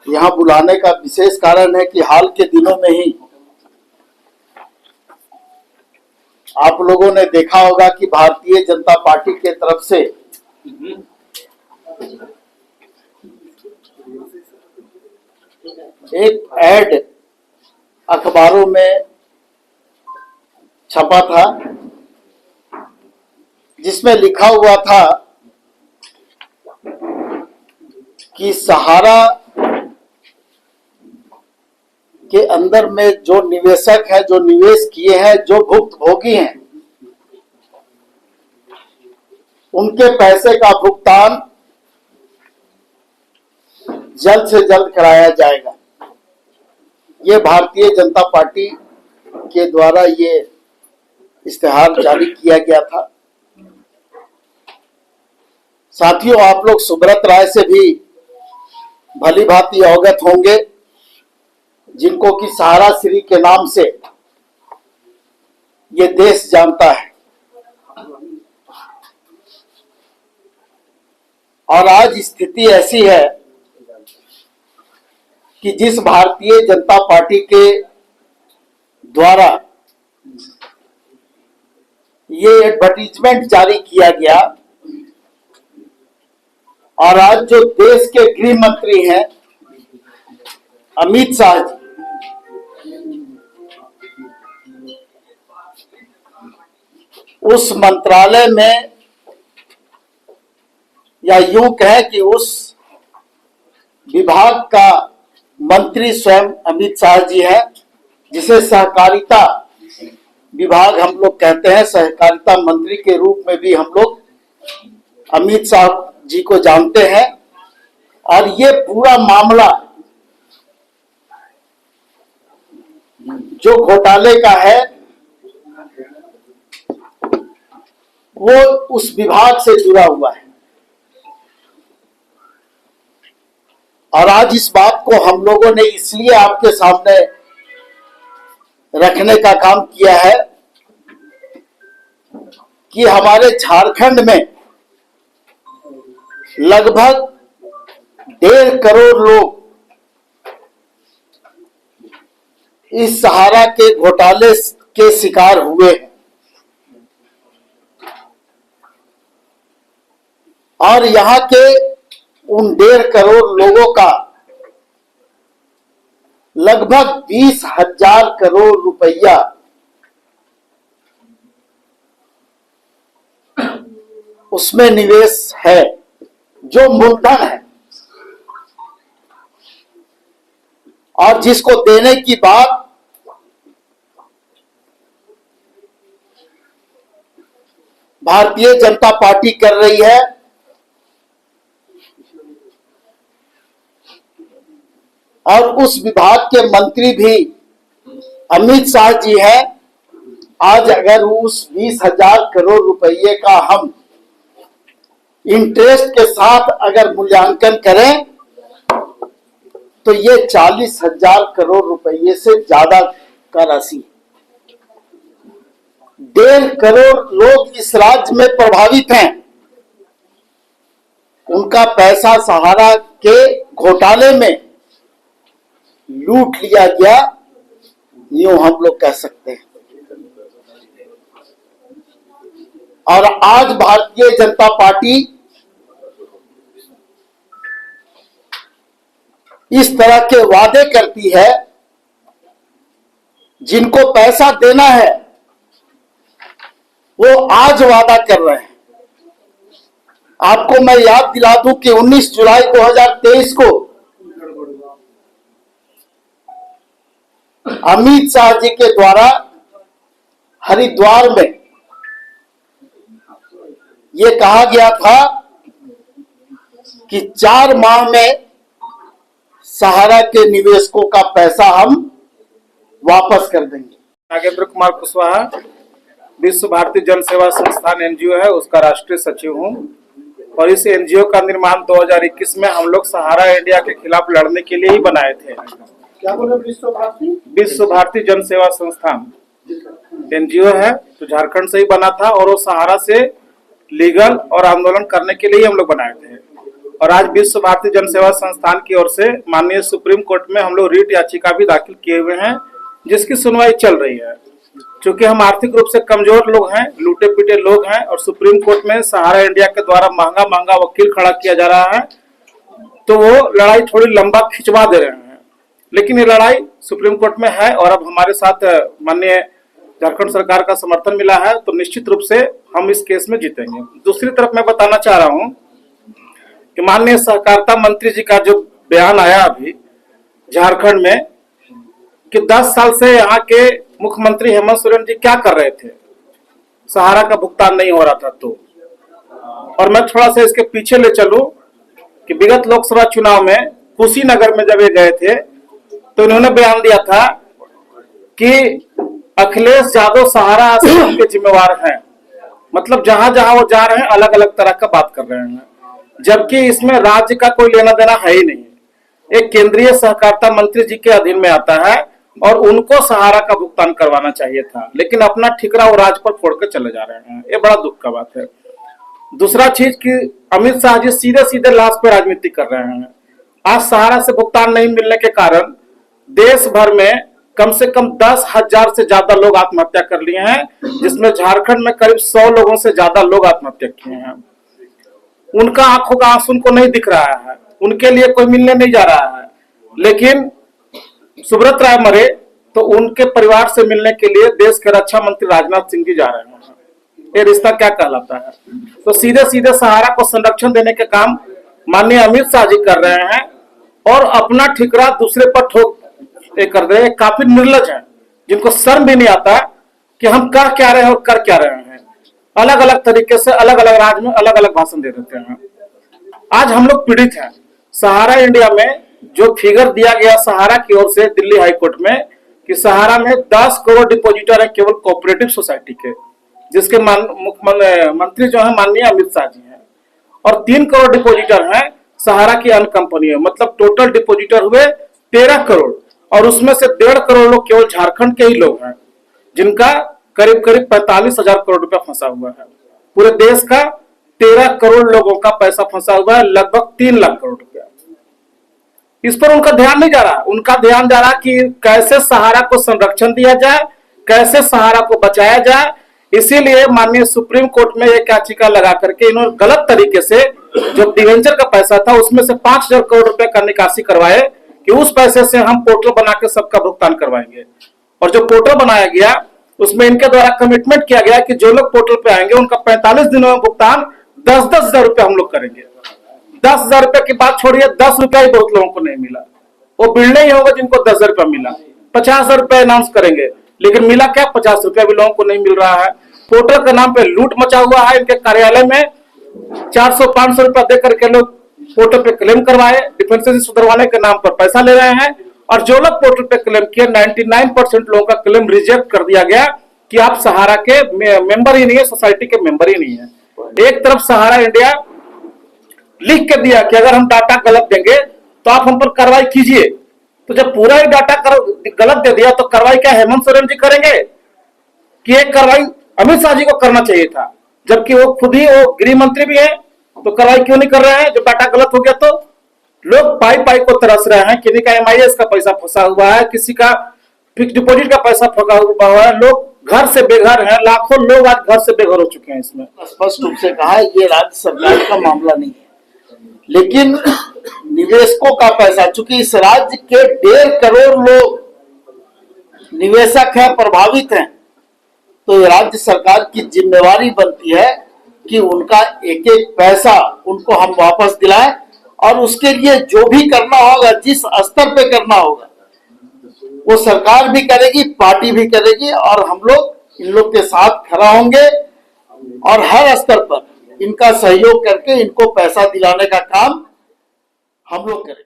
यहाँ बुलाने का विशेष कारण है कि हाल के दिनों में ही आप लोगों ने देखा होगा कि भारतीय जनता पार्टी के तरफ से एक ऐड अखबारों में छपा था जिसमें लिखा हुआ था कि सहारा के अंदर में जो निवेशक है, जो निवेश किए हैं, जो भुक्तभोगी हैं, उनके पैसे का भुगतान जल्द से जल्द कराया जाएगा। ये भारतीय जनता पार्टी के द्वारा ये इश्तेहार जारी किया गया था। साथियों, आप लोग सुब्रत राय से भी भली भांति अवगत होंगे, जिनको कि सहारा श्री के नाम से ये देश जानता है। और आज स्थिति ऐसी है कि जिस भारतीय जनता पार्टी के द्वारा ये एडवर्टीजमेंट जारी किया गया और आज जो देश के गृह मंत्री हैं अमित शाह जी, उस मंत्रालय में या यूं कहें कि उस विभाग का मंत्री स्वयं अमित शाह जी हैं, जिसे सहकारिता विभाग हम लोग कहते हैं। सहकारिता मंत्री के रूप में भी हम लोग अमित शाह जी को जानते हैं। और ये पूरा मामला जो घोटाले का है वो उस विभाग से जुड़ा हुआ है। और आज इस बात को हम लोगों ने इसलिए आपके सामने रखने का काम किया है कि हमारे झारखंड में लगभग 1.5 करोड़ लोग इस सहारा के घोटाले के शिकार हुए हैं। और यहां के उन 1.5 करोड़ लोगों का लगभग 20,000 करोड़ रुपया उसमें निवेश है, जो मूलधन है। और जिसको देने की बात भारतीय जनता पार्टी कर रही है, और उस विभाग के मंत्री भी अमित शाह जी हैं। आज अगर उस 20,000 करोड़ रुपये का हम इंटरेस्ट के साथ अगर मूल्यांकन करें तो ये 40,000 करोड़ रुपये से ज्यादा का राशि है। 1.5 करोड़ लोग इस राज्य में प्रभावित हैं। उनका पैसा सहारा के घोटाले में लूट लिया गया, यूं हम लोग कह सकते हैं। और आज भारतीय जनता पार्टी इस तरह के वादे करती है, जिनको पैसा देना है वो आज वादा कर रहे हैं। आपको मैं याद दिला दूं कि 19 जुलाई 2023 को अमित शाह जी के द्वारा हरिद्वार में ये कहा गया था कि 4 माह में सहारा के निवेशकों का पैसा हम वापस कर देंगे। नागेंद्र कुमार कुशवाहा, विश्व भारती जन सेवा संस्थान एनजीओ है, उसका राष्ट्रीय सचिव हूं। और इस एनजीओ का निर्माण 2021 में हम लोग सहारा इंडिया के खिलाफ लड़ने के लिए ही बनाए थे। क्या बोले? विश्व भारती जन सेवा संस्थान एनजीओ है, तो झारखंड से ही बना था और वो सहारा से लीगल और आंदोलन करने के लिए हम लोग बनाए थे। और आज विश्व भारती जन सेवा संस्थान की ओर से माननीय सुप्रीम कोर्ट में हम लोग रीट याचिका भी दाखिल किए हुए हैं, जिसकी सुनवाई चल रही है। क्योंकि हम आर्थिक रूप से कमजोर लोग हैं, लूटे पीटे लोग हैं, और सुप्रीम कोर्ट में सहारा इंडिया के द्वारा महंगा महंगा वकील खड़ा किया जा रहा है, तो वो लड़ाई थोड़ी लंबा खिंचवा दे रहे हैं। लेकिन ये लड़ाई सुप्रीम कोर्ट में है और अब हमारे साथ माननीय झारखंड सरकार का समर्थन मिला है, तो निश्चित रूप से हम इस केस में जीतेंगे। दूसरी तरफ मैं बताना चाह रहा हूं कि माननीय सहकारिता मंत्री जी का जो बयान आया अभी झारखंड में कि 10 साल से यहाँ के मुख्यमंत्री हेमंत सोरेन जी क्या कर रहे थे, सहारा का भुगतान नहीं हो रहा था। तो और मैं थोड़ा सा इसके पीछे ले चलूं कि विगत लोकसभा चुनाव में कुशीनगर में जब ये गए थे तो इन्होंने बयान दिया था कि अखिलेश यादव सहारा आश्रम के जिम्मेवार हैं। मतलब जहां जहां वो जा रहे हैं अलग अलग तरह का बात कर रहे हैं, जबकि इसमें राज्य का कोई लेना देना है ही नहीं। एक केंद्रीय सहकारिता मंत्री जी के अधीन में आता है और उनको सहारा का भुगतान करवाना चाहिए था, लेकिन अपना ठिकरा वो राज्य पर फोड़ के चले जा रहे हैं। ये बड़ा दुख का बात है। दूसरा चीज कि अमित शाह जी सीधे सीधे लाश पे राजनीति कर रहे हैं। आज सहारा से भुगतान नहीं मिलने के कारण देश भर में कम से कम 10,000 से ज्यादा लोग आत्महत्या कर लिए हैं, जिसमें झारखंड में करीब 100 लोगों से ज्यादा लोग आत्महत्या किए हैं। उनका आंखों का आंसू उनको नहीं दिख रहा है, उनके लिए कोई मिलने नहीं जा रहा है। लेकिन सुब्रत राय मरे तो उनके परिवार से मिलने के लिए देश के रक्षा मंत्री राजनाथ सिंह जी जा रहे हैं। ये रिश्ता क्या कहलाता है? तो सीधे सीधे सहारा को संरक्षण देने के काम माननीय अमित शाह जी कर रहे हैं और अपना ठिकरा दूसरे पर ठोक कर रहे हैं। काफी निर्लज हैं, जिनको शर्म भी नहीं आता कि हम कह क्या रहे हैं और कर क्या रहे हैं। अलग अलग तरीके से अलग अलग राज्य में अलग अलग भाषण दे देते हैं। आज हम लोग पीड़ित हैं। सहारा इंडिया में जो फिगर दिया गया सहारा की ओर से दिल्ली हाईकोर्ट में कि सहारा में 10 करोड़ डिपोजिटर है केवल कोऑपरेटिव सोसाइटी के, जिसके मंत्री जो है माननीय अमित शाह जी हैं, और 3 करोड़ डिपोजिटर हैं सहारा की अन्य कंपनी है। मतलब टोटल डिपोजिटर हुए 13 करोड़, और उसमें से 1.5 करोड़ लोग केवल झारखंड के ही लोग हैं, जिनका करीब करीब 45,000 करोड़ रुपया फंसा हुआ है। पूरे देश का 13 करोड़ लोगों का पैसा फंसा हुआ है, लगभग 3 लाख करोड़ रुपया। इस पर उनका ध्यान नहीं जा रहा। उनका ध्यान जा रहा कि कैसे सहारा को संरक्षण दिया जाए, कैसे सहारा को बचाया जाए। इसीलिए माननीय सुप्रीम कोर्ट में एक याचिका लगा करके इन्होंने गलत तरीके से जो डिवेंचर का पैसा था उसमें से 5,000 करोड़ रुपए का निकासी करवाए कि उस पैसे से हम पोर्टल बना के सबका भुगतान करवाएंगे। और जो पोर्टल बनाया गया उसमें इनके द्वारा कमिटमेंट किया गया कि जो लोग पोर्टल पे आएंगे उनका 45 दिनों में भुगतान 10-10 हजार रुपया हम लोग करेंगे। 10 हजार रुपए की बात छोड़िए, 10 रुपया ही बहुत लोगों को नहीं मिला। वो बिल्डे ही होगा जिनको 10 हजार रुपया मिला। 50 हजार रुपया अनाउंस करेंगे, लेकिन मिला क्या? 50 रुपया भी लोगों को नहीं मिल रहा है। पोर्टल के नाम पे लूट मचा हुआ है। इनके कार्यालय में 400-500 रुपया दे करके लोग पोर्टल पे क्लेम करवाए, डिफेंसेस सुधरवाने के नाम पर पैसा ले रहे हैं। और जो लोग पोर्टल पे क्लेम किए 99% लोगों का क्लेम रिजेक्ट कर दिया गया कि आप सहारा के मेंबर ही नहीं है, सोसाइटी के मेंबर ही नहीं है। एक तरफ सहारा इंडिया लिख के दिया कि अगर हम डाटा गलत देंगे तो आप हम पर कार्रवाई कीजिए। तो जब पूरा ही डाटा गलत दे दिया तो कार्रवाई क्या हेमंत सोरेन जी करेंगे? कि एक कार्रवाई अमित शाह जी को करना चाहिए था, जबकि वो खुद ही वो गृह मंत्री भी है। तो कार्रवाई क्यों नहीं कर रहे हैं? जब डाटा गलत हो गया तो लोग पाई पाई को तरस रहे हैं। किसी का MIS का पैसा फंसा हुआ है, किसी का फिक्स डिपोजिट का पैसा फंसा हुआ है। लोग घर से बेघर हैं, लाखों लोग आज घर से बेघर हो चुके हैं। इसमें स्पष्ट रूप से कहा ये राज्य सरकार का मामला नहीं है, लेकिन निवेशकों का पैसा, चूंकि इस राज्य के 1.5 करोड़ लोग निवेशक हैं, प्रभावित हैं, तो ये राज्य सरकार की जिम्मेवारी बनती है कि उनका एक एक पैसा उनको हम वापस दिलाएं, और उसके लिए जो भी करना होगा, जिस स्तर पे करना होगा, वो सरकार भी करेगी, पार्टी भी करेगी, और हम लोग इन लोग के साथ खड़ा होंगे और हर स्तर पर इनका सहयोग करके इनको पैसा दिलाने का काम हम लोग करेंगे।